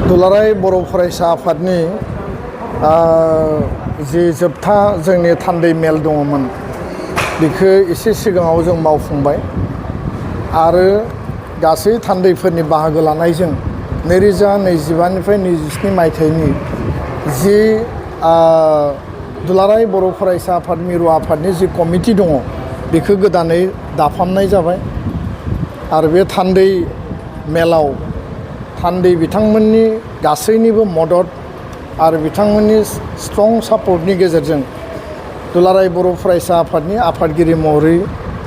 दुलाराय बर' फरायसा आफादनि जि जोबथा जोंनि थान्दै मेल दङमोन बेखौ एसे सिगाङाव जों मावफुंबाय आरो गासै थान्दैफोरनि बाहागो लानायजों 2025निफ्राय 27 मायथाइनि जि दुलाराय बर' फरायसा आफाद मिरु आफादनि जि कमिटि दङ बेखौ गोदानै दाफामनाय जाबाय आरो बे थान्दै मेलाव थान्दै बिथांमोननि गासैनिबो मदद आरो बिथांमोननि स्ट्रं सापर्टनि गेजेरजों दुलाराय बर' फरायसा आफादनि आफादगिरि महरै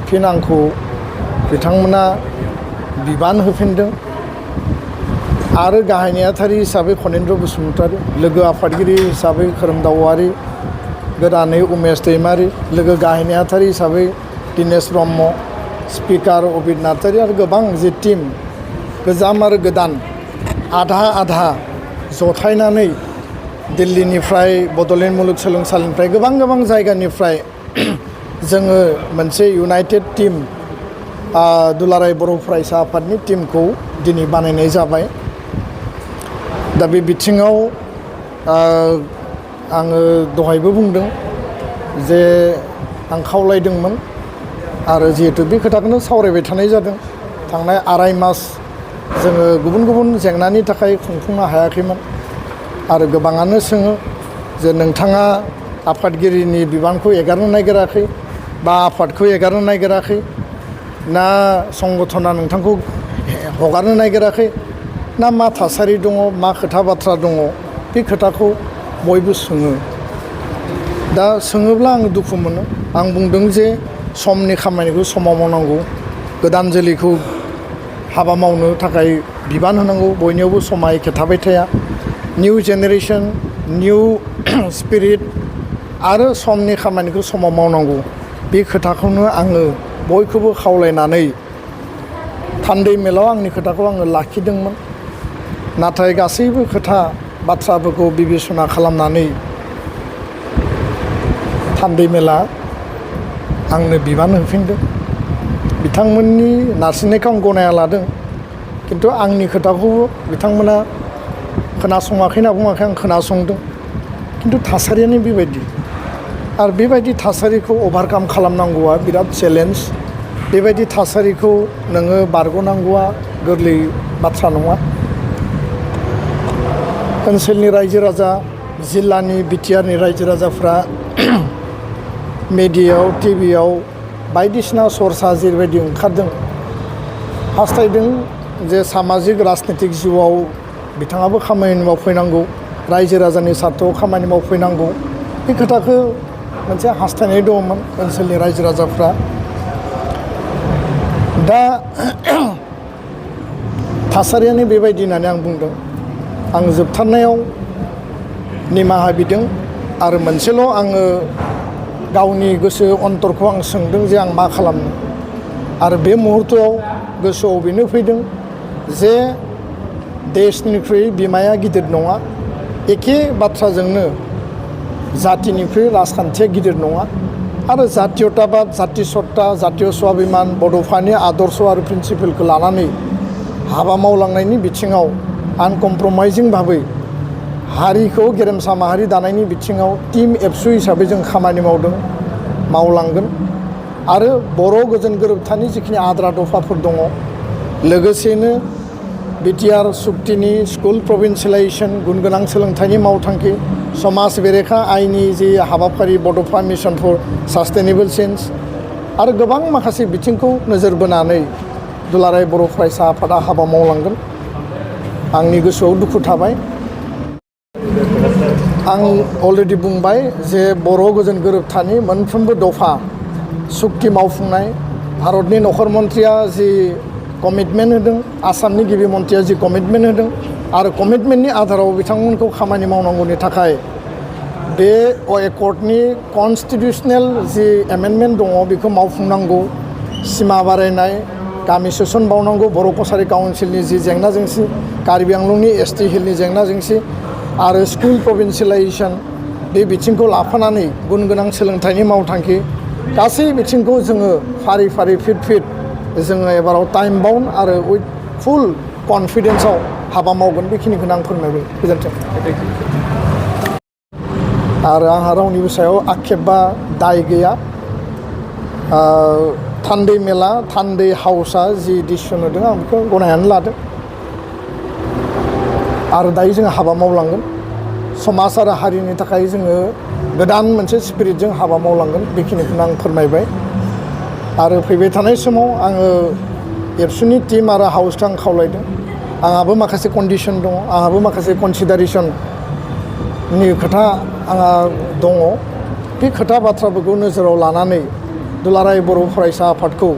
फिन आंखौ बिथांमोना बिबान होफिनदों आरो गाहाय नेहाथारि हिसाबै खनेन्द्र बसुमतारी, लोगो आफादगिरि हिसाबै खोरोमदाव औवारी, गोदानै उमेश दैमारी, लोगो गाहाय नेहाथारि हिसाबै दिनेश ब्रह्म, स्पिकार अबिद नार्जारी आरो गोबां जि टीम गोजाम आरो गोदान आधा जथायनानै दिल्लीनिफ्राय बड'लेण्ड मुलुगसोलोंसालिनिफ्राय गोबां जायगानिफ्राय जोङो मोनसे इउनाइटेड टीम दुलाराय बर' फरायसा आफादनि टीमखौ दिनै बानायनाय जाबाय। दा बे बिथिङाव आङो दहायबो बुंदों जे आं खावलायदोंमोन आरो जिहेतु बे खोथाखौनो सावरायबाय थानाय जादों। थांनाय आराय मास जोङो गुबुन जेंनानि थाखाय खुंफुंनो हायाखैमोन आरो गोबाङानो सोङो जे नोंथाङा आफादगिरिनि बिबानखौ एगारनो नागिराखै बा आफादखौ एगारनो नागिराखै ना संगठना नोंथांखौ हगारनो नागिराखै ना मा थासारि दङ, मा खोथा बाथ्रा दङ, बे खोथाखौ बयबो सोङो। दा सोङोब्ला आं दुखु मोनो। आं बुंदों जे समनि खामानिखौ समाव मावनांगौ, गोदान जोलैखौ हाबा मावनो थाखाय बिबान होनांगौ, बयनियावबो समा एखे थाबाय थाया। निउ जेनेरेसन, निउ स्पिरिट आरो समनि खामानिखौ समाव मावनांगौ, बे खोथाखौनो आङो बयखौबो खावलायनानै थान्दै मेलाव आंनि खोथाखौ आङो लाखिदोंमोन। नाथाय गासैबो खोथा बाथ्राफोरखौ बिबेसना खालामनानै थान्दै मेला आंनो बिबान होफिनदों। बिथांमोननि नारसिननायखौ आं गनाया लादों, खिन्थु आंनि खोथाखौबो बिथांमोना खोनासङाखै होनना बुङाखै, आं खोनासंदों। खिन्थु थासारियानो बेबायदि आरो बेबायदि थासारिखौ अभारकाम खालामनांगौआ बिराद चेलेन्ज। बेबायदि थासारिखौ नोङो बारग'नांगौआ गोरलै बाथ्रा नङा। ओनसोलनि रायजो राजा, जिल्लानि बिटिआरनि रायजो राजाफ्रा मेडियायाव, टिभियाव बायदिसिना सरसा जेरैबायदि ओंखारदों, हास्थायदों जे सामाजिक राजनितिक जिउआव बिथाङाबो खामानि मावफैनांगौ, रायजो राजानि सार्थाव खामानि मावफैनांगौ, बे खोथाखौ मोनसे हास्थायनाय दङमोन ओनसोलनि रायजो राजाफ्रा। दा थासारियानो बेबायदि होननानै आं बुंदों। आं जोबथारनायाव निमाहा बिदों आरो मोनसेल' आङो गावनि गोसो अन्तरखौ आं सोंदों जे आं मा खालामनो। आरो बे मुहुर्तआव गोसोआव बेनो फैदों जे देशनिख्रुइ बिमाया गिदिर नङा, एखे बाथ्राजोंनो जातिनिख्रुइ राजखान्थिया गिदिर नङा आरो जातीयताबाद, जाति सत्ता, जातीय स्वाभिमान, बड'फानि आदर्श आरो प्रिन्सिपेलखौ लानानै हाबा मावलांनायनि बिथिङाव आनकमप्रमाइजिं भाबै हारिखौ गेरेमसा माहारि दानायनि बिथिङाव टीम एबसु हिसाबै जों खामानि मावदों, मावलांगोन आरो बर' गोजोन गोरोबथानि जिखिनि आद्रा दफाफोर दङ, लोगोसेनो बिटिआर सुक्तिनि स्कुल प्रभिन्सियेलाइजेसन, गुन गोनां सोलोंथाइनि मावथांखि, समाज बेरेखा आयनि जि हाबाफारि बड'फा मिशन फर सास्टेनेबल चेन्ज आरो गोबां माखासे बिथिंखौ नोजोर बोनानै दुलाराय बर' फरायसा आफादा हाबा मावलांगोन। आंनि गोसोआव दुखु थाबाय। आं अलरेडि बुंबाय जे बर' गोजोन गोरोबथानि मोनफ्रोमबो दफा सुक्ति मावफुंनाय, भारतनि नखर मन्थ्रिया जि कमिटमेन्ट होदों, आसामनि गिबि मन्थ्रिया जि कमिटमेन्ट होदों आरो कमिटमेन्टनि आधाराव बिथांमोनखौ खामानि मावनांगौनि थाखाय बे एकर्डनि कनस्टिटिउसनेल जि एमेन्डमेन्ट दङ बेखौ मावफुंनांगौ। सिमा बारायनाय, गामि सोसनबावनांगौ, बर' कसारि काउन्सिलनि जि जेंना जेंसि, कार्बि आंलंनि एसटि हिलनि जेंना जेंसि आरो स्कुल प्रभिन्सियेलाइजेसन, बे बिथिंखौ लाफानानै गुन गोनां सोलोंथाइनि मावथांखि, गासै बिथिंखौ जोङो फारि फारि फिट जोङो एबाराव टाइम बाउन्ड आरो उइथ फुल कनफिडेन्सआव हाबा मावगोन बेखिनिखौनो आं फोरमायबाय गोजोन्थों आरो आंहा रावनिबो सायाव आक्षेप बा दाय गैया थान्दै मेला थान्दै हाउसआ जि डिसिसन होदों आं बेखौ गनायनानै लादों आरो दायो जोङो हाबा मावलांगोन समाज आरो हारिनि थाखाय जोङो गोदान मोनसे स्पिरिटजों हाबा मावलांगोन बेखिनिखौनो आं फोरमायबाय आरो फैबाय थानाय समाव आङो एबसुनि टिम आरो हाउसखौ आं खावलायदों आंहाबो माखासे कन्डिसन दङ आंहाबो माखासे कनसिडारेसननि खोथा आंहा दङ बे खोथा बाथ्राफोरखौ नोजोराव लानानै दुलाराय बर' फरायसा आफादखौ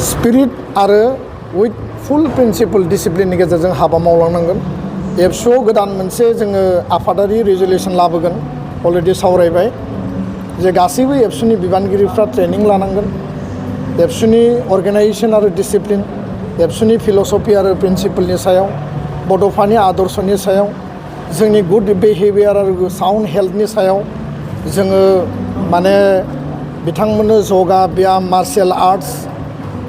स्पिरिट आरो उइथ फुल प्रिन्सिपल डिसिप्लिननि गेजेरजों हाबा मावलांनांगोन एबसुआव गोदान मोनसे जोङो आफादारि रेजुलेसन लाबोगोन अलरेडि सावरायबाय जे गासैबो एबसुनि बिबानगिरिफ्रा ट्रेनिं लानांगोन एबसुनि अर्गेनाइजेसन आरो डिसिप्लिन एबसुनि फिल'सफि आरो प्रिन्सिपलनि सायाव बड'फानि आदर्शनि सायाव जोंनि गुड बिहेभियार आरो साउन्ड हेल्थनि सायाव जोङो माने बिथांमोननो जगा ब्याम मार्शियेल आर्ट्स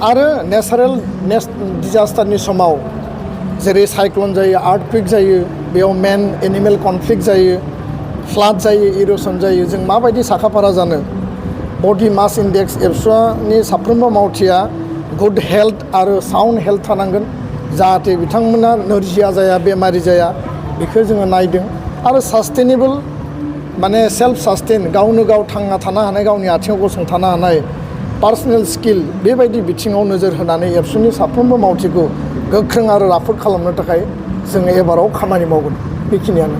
आरो नेचारेल डिजास्टारनि समाव जेरै साइक्लन जायो आर्थकुइक जायो बेयाव मेन एनिमेल कनफ्लिक्ट जायो फ्लाड जायो इर'सन जायो जों माबायदि साखाफारा जानो बडि मास इन्डेक्स एबसुनि साफ्रोमबो मावथिया गुड हेल्थ आरो साउन्ड हेल्थ थानांगोन जाहाथे बिथांमोना नोरजिया जाया बेमारि जाया बेखौ जोङो नायदों आरो सास्टेनेबल माने सेल्फ सास्टेन गावनो गाव थांना थानो हानाय गावनि आथिङाव गसंथानो हानाय पार्सनेल स्किल बेबायदि बिथिङाव नोजोर होनानै एबसुनि साफ्रोमबो मावथिखौ गोख्रों आरो राफोद खालामनो थाखाय जोङो एबाराव खामानि मावगोन बेखिनियानो